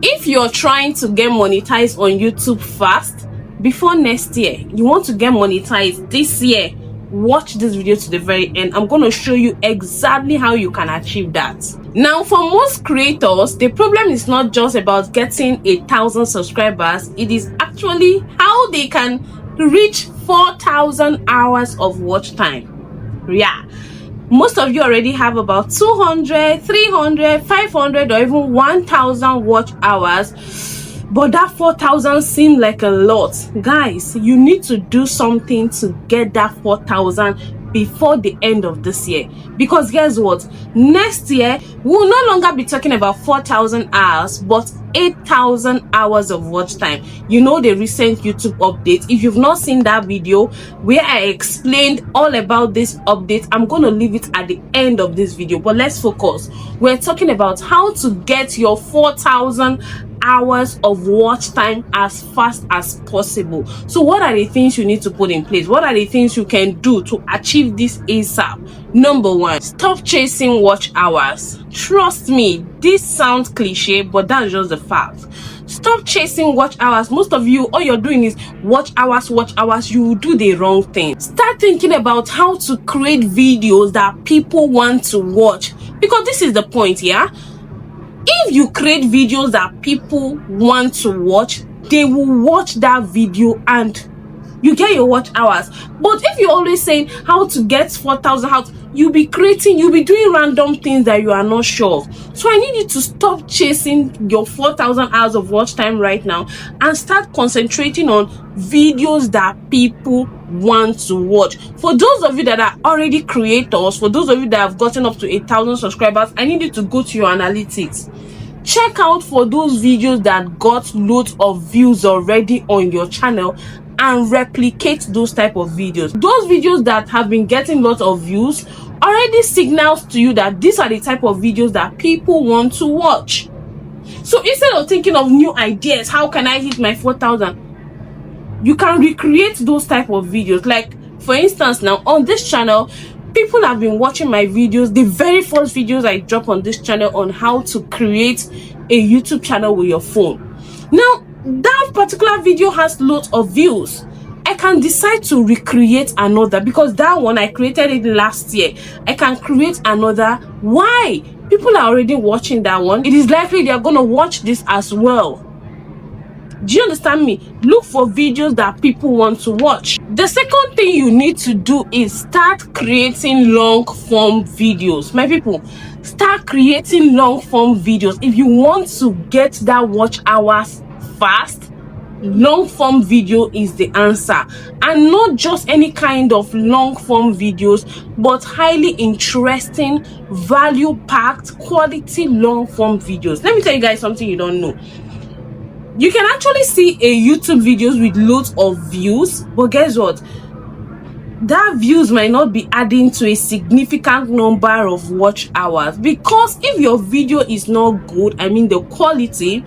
If you're trying to get monetized on YouTube fast before next year, you want to get monetized this year, watch this video to the very end. I'm going to show you exactly how you can achieve that. Now, for most creators, the problem is not just about getting 1,000 subscribers. It is actually how they can reach 4,000 hours of watch time. Yeah, most of you already have about 200, 300, 500 or even 1,000 watch hours, but that 4,000 seems like a lot. Guys, you need to do something to get that 4,000 before the end of this year, because guess what, next year we'll no longer be talking about 4,000 hours but 8,000 hours of watch time. You know, the recent YouTube update, if you've not seen that video where I explained all about this update, I'm going to leave it at the end of this video. But let's focus. We're talking about how to get your 4,000 hours of watch time as fast as possible. So what are the things you need to put in place? What are the things you can do to achieve this ASAP? Number one, stop chasing watch hours. Trust me, this sounds cliche, but that's just the fact. Stop chasing watch hours. Most of you, all you're doing is watch hours. You will do the wrong thing. Start thinking about how to create videos that people want to watch, because this is the point, yeah? If you create videos that people want to watch, they will watch that video and you get your watch hours. But if you're always saying how to get 4,000, you'll be doing random things that you are not sure of. So I need you to stop chasing your 4,000 hours of watch time right now and start concentrating on videos that people want to watch. For those of you that are already creators, for those of you that have gotten up to 8,000 subscribers, I need you to go to your analytics. Check out for those videos that got loads of views already on your channel and replicate those type of videos. Those videos that have been getting lots of views already signals to you that these are the type of videos that people want to watch. So instead of thinking of new ideas, how can I hit my 4,000, you can recreate those type of videos. Like for instance, now on this channel, people have been watching my videos, the very first videos I drop on this channel on how to create a YouTube channel with your phone. Now that particular video has lots of views. I can decide to recreate another, because that one I created it last year. I can create another. Why? People are already watching that one. It is likely they are going to watch this as well. Do you understand me? Look for videos that people want to watch. The second thing you need to do is start creating long form videos. My people, start creating long form videos. If you want to get that watch hours fast, long form video is the answer. And not just any kind of long form videos, but highly interesting, value packed, quality long form videos. Let me tell you guys something you don't know. You can actually see a YouTube videos with loads of views, but guess what? That views might not be adding to a significant number of watch hours, because if your video is not good, I mean the quality,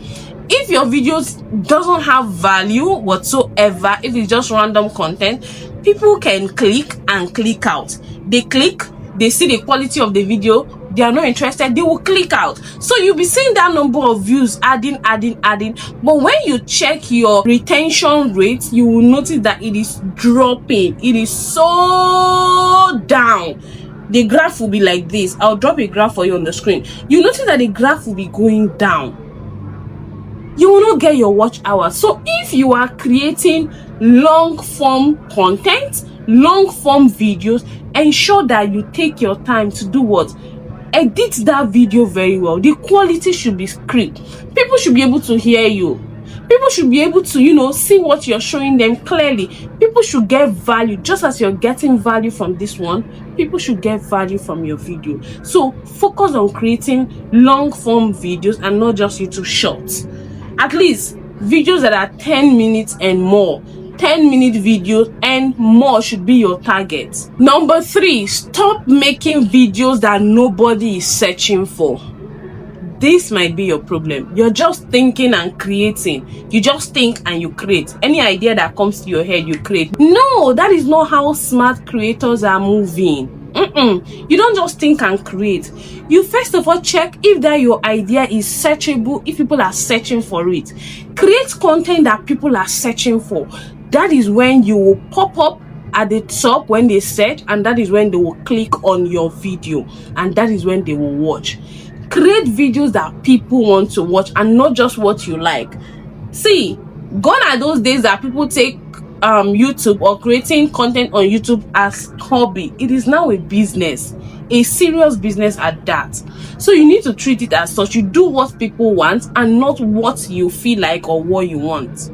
if your videos doesn't have value whatsoever, if it's just random content, people can click and click out. They click, they see the quality of the video, they are not interested, they will click out. So you'll be seeing that number of views adding. But when you check your retention rate, you will notice that it is dropping. It is so down. The graph will be like this. I'll drop a graph for you on the screen. You notice that the graph will be going down. You will not get your watch hours. So if you are creating long form content, long form videos, ensure that you take your time to do what? Edit that video very well. The quality should be crisp. People should be able to hear you. People should be able to, see what you're showing them clearly. People should get value. Just as you're getting value from this one, people should get value from your video. So focus on creating long form videos and not just YouTube shorts. At least videos that are 10 minutes and more. 10-minute videos and more should be your target. Number 3, stop making videos that nobody is searching for. This might be your problem. You're just thinking and creating. You just think and you create. Any idea that comes to your head, you create. No, that is not how smart creators are moving. You don't just think and create. You first of all check if that your idea is searchable, if people are searching for it. Create content that people are searching for. That is when you will pop up at the top when they search, and that is when they will click on your video, and that is when they will watch. Create videos that people want to watch and not just what you like. See, gone are those days that people take YouTube or creating content on YouTube as hobby. It is now a business, a serious business at that. So you need to treat it as such. You do what people want and not what you feel like or what you want.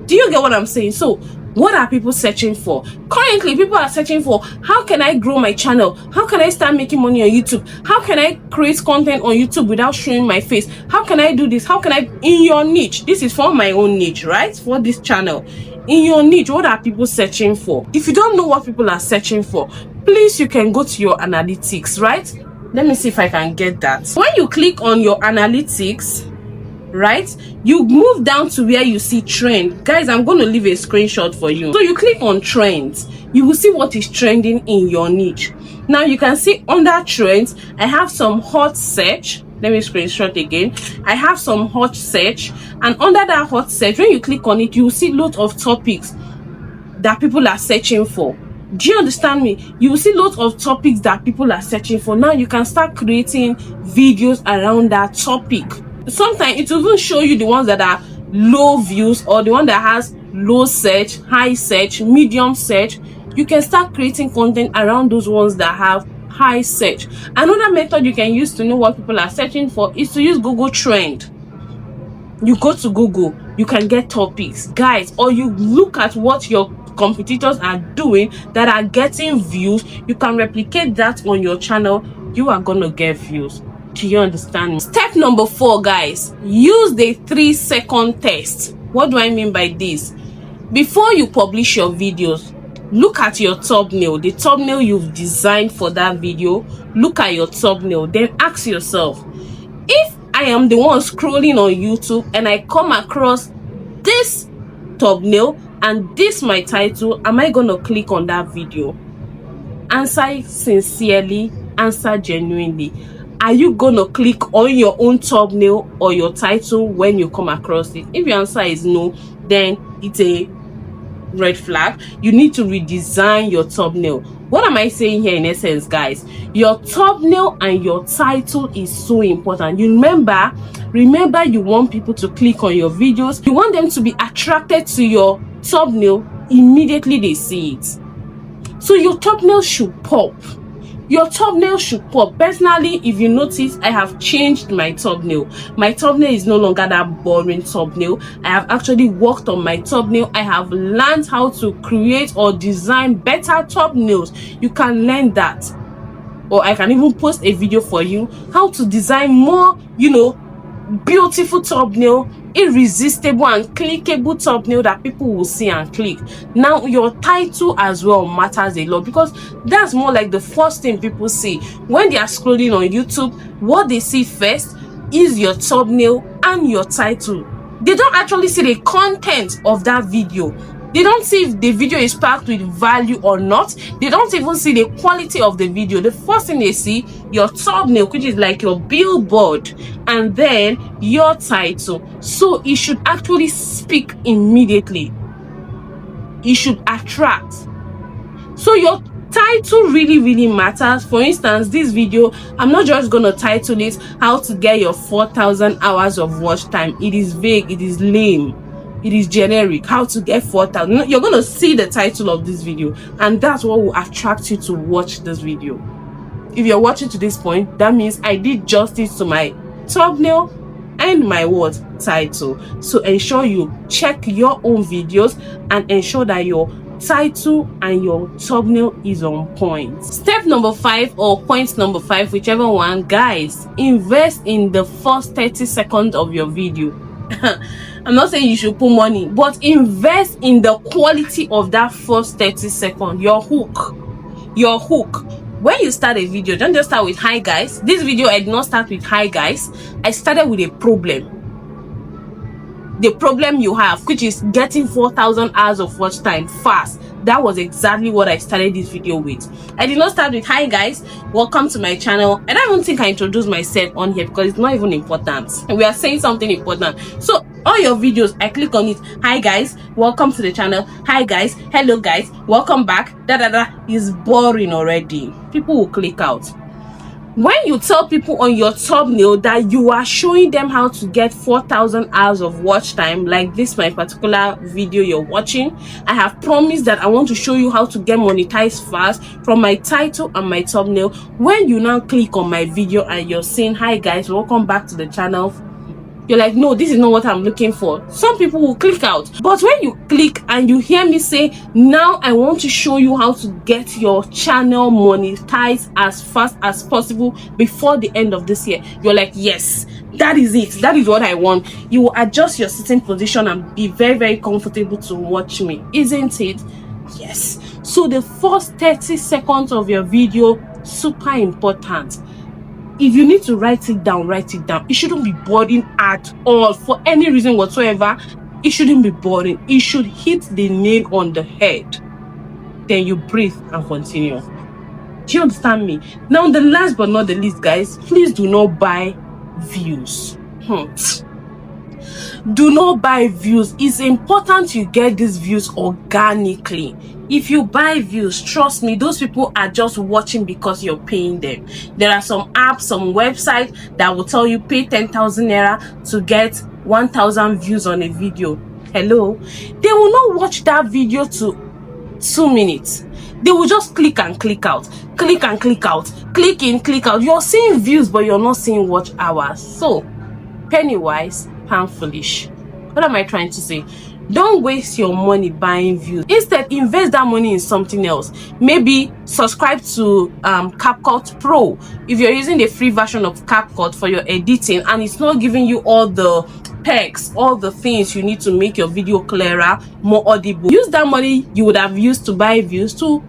Do you get what I'm saying? So what are people searching for? Currently, people are searching for, how can I grow my channel? How can I start making money on YouTube? How can I create content on YouTube without showing my face? How can I do this? How can I, in your niche? This is for my own niche, right? For this channel. In your niche, what are people searching for? If you don't know what people are searching for, please, you can go to your analytics, right? Let me see if I can get that. When you click on your analytics, right, you move down to where you see trend. Guys, I'm going to leave a screenshot for you. So you click on trends, you will see what is trending in your niche. Now you can see under trends, I have some hot search. Let me screenshot again. I have some hot search, and under that hot search, when you click on it, you will see lots of topics that people are searching for. Do you understand me? You will see lots of topics that people are searching for. Now you can start creating videos around that topic. Sometimes it will even show you the ones that are low views, or the one that has low search, high search, medium search. You can start creating content around those ones that have high search. Another method you can use to know what people are searching for is to use Google Trend. You go to Google, you can get topics, guys, or you look at what your competitors are doing that are getting views. You can replicate that on your channel. You are gonna get views. Do you understand me? Step number 4, guys, use the 3-second test. What do I mean by this? Before you publish your videos, look at your thumbnail, the thumbnail you've designed for that video. Look at your thumbnail, then ask yourself, if I am the one scrolling on YouTube and I come across this thumbnail and this my title, am I gonna click on that video? Answer sincerely, answer genuinely. Are you gonna click on your own thumbnail or your title when you come across it? If your answer is no, then it's a red flag. You need to redesign your thumbnail. What am I saying here in essence, guys? Your thumbnail and your title is so important. You remember you want people to click on your videos. You want them to be attracted to your thumbnail immediately they see it. So your thumbnail should pop. Your thumbnail should pop. Personally, if you notice, I have changed my thumbnail. My thumbnail is no longer that boring thumbnail. I have actually worked on my thumbnail. I have learned how to create or design better thumbnails. You can learn that. Or I can even post a video for you how to design more, beautiful thumbnail, irresistible and clickable thumbnail that people will see and click. Now your title as well matters a lot, because that's more like the first thing people see when they are scrolling on YouTube. What they see first is your thumbnail and your title. They don't actually see the content of that video. They don't see if the video is packed with value or not. They don't even see the quality of the video. The first thing they see, your thumbnail, which is like your billboard, and then your title. So it should actually speak immediately. It should attract. So your title really matters. For instance, this video, I'm not just gonna title it how to get your 4,000 hours of watch time. It is vague, it is lame, it is generic. How to get 4,000. You're gonna see the title of this video, and that's what will attract you to watch this video. If you're watching to this point, that means I did justice to my thumbnail and my title. So ensure you check your own videos and ensure that your title and your thumbnail is on point. Step number 5, or point number 5, whichever one, guys, invest in the first 30 seconds of your video. I'm not saying you should put money, but invest in the quality of that first 30 seconds. Your hook. When you start a video, don't just start with hi guys. This video, I did not start with hi guys. I started with a problem. The problem you have, which is getting 4,000 hours of watch time fast. that was exactly what I started this video with. I did not start with hi guys, welcome to my channel. I don't even think I introduced myself on here because it's not even important. We are saying something important. So all your videos, I click on it, hi guys, welcome to the channel, hi guys, hello guys, welcome back, is boring already. People will click out. When you tell people on your thumbnail that you are showing them how to get 4,000 hours of watch time, like this my particular video you're watching, I have promised that I want to show you how to get monetized fast from my title and my thumbnail. When you now click on my video and you're saying hi guys, welcome back to the channel, you're like, no, this is not what I'm looking for. Some people will click out. But when you click and you hear me say, now I want to show you how to get your channel monetized as fast as possible before the end of this year, you're like, yes, that is it. That is what I want. You will adjust your sitting position and be very, very comfortable to watch me. Isn't it? Yes. So the first 30 seconds of your video, super important. If you need to write it down, write it down. It shouldn't be boring at all. For any reason whatsoever, it shouldn't be boring. It should hit the nail on the head. Then you breathe and continue. Do you understand me? Now, the last but not the least, guys, please do not buy views. Do not buy views. It's important you get these views organically. If you buy views, trust me, those people are just watching because you're paying them. There are some apps, some websites that will tell you pay 10,000 naira to get 1,000 views on a video. Hello? They will not watch that video to 2 minutes. They will just click and click out, click and click out, click in, click out. You're seeing views, but you're not seeing watch hours. So, penny wise, pound foolish. What am I trying to say? Don't waste your money buying views. Instead, invest that money in something else. Maybe subscribe to CapCut Pro. If you're using the free version of CapCut for your editing and it's not giving you all the perks, all the things you need to make your video clearer, more audible, use that money you would have used to buy views to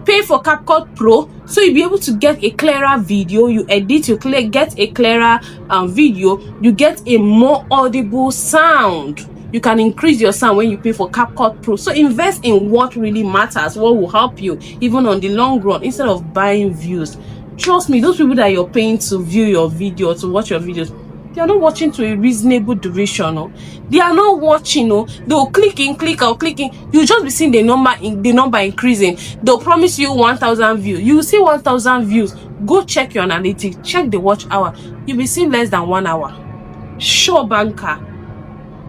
pay for CapCut Pro, so you'll be able to get a clearer video. You edit, you get a clearer video, you get a more audible sound. You can increase your sound when you pay for CapCut Pro. So invest in what really matters, what will help you even on the long run, instead of buying views. Trust me, those people that you're paying to view your video, to watch your videos, they are not watching to a reasonable duration. No, they are not watching. No, they'll click in, click out, clicking. You just be seeing the number increasing. They'll promise you 1,000 views. You will see 1,000 views. Go check your analytics, check the watch hour. You'll be seeing less than 1 hour. Sure banker.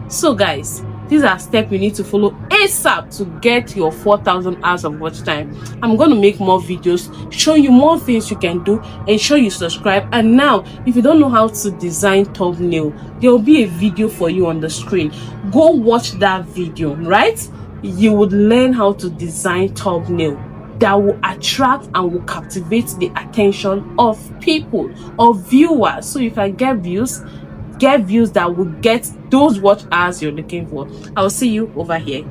So guys, these are steps you need to follow ASAP to get your 4,000 hours of watch time. I'm going to make more videos, show you more things you can do, ensure you subscribe. And now, if you don't know how to design thumbnail, there will be a video for you on the screen. Go watch that video, right? You would learn how to design thumbnail that will attract and will captivate the attention of people, of viewers, so you can get views that will get those watch hours you're looking for. I'll see you over here.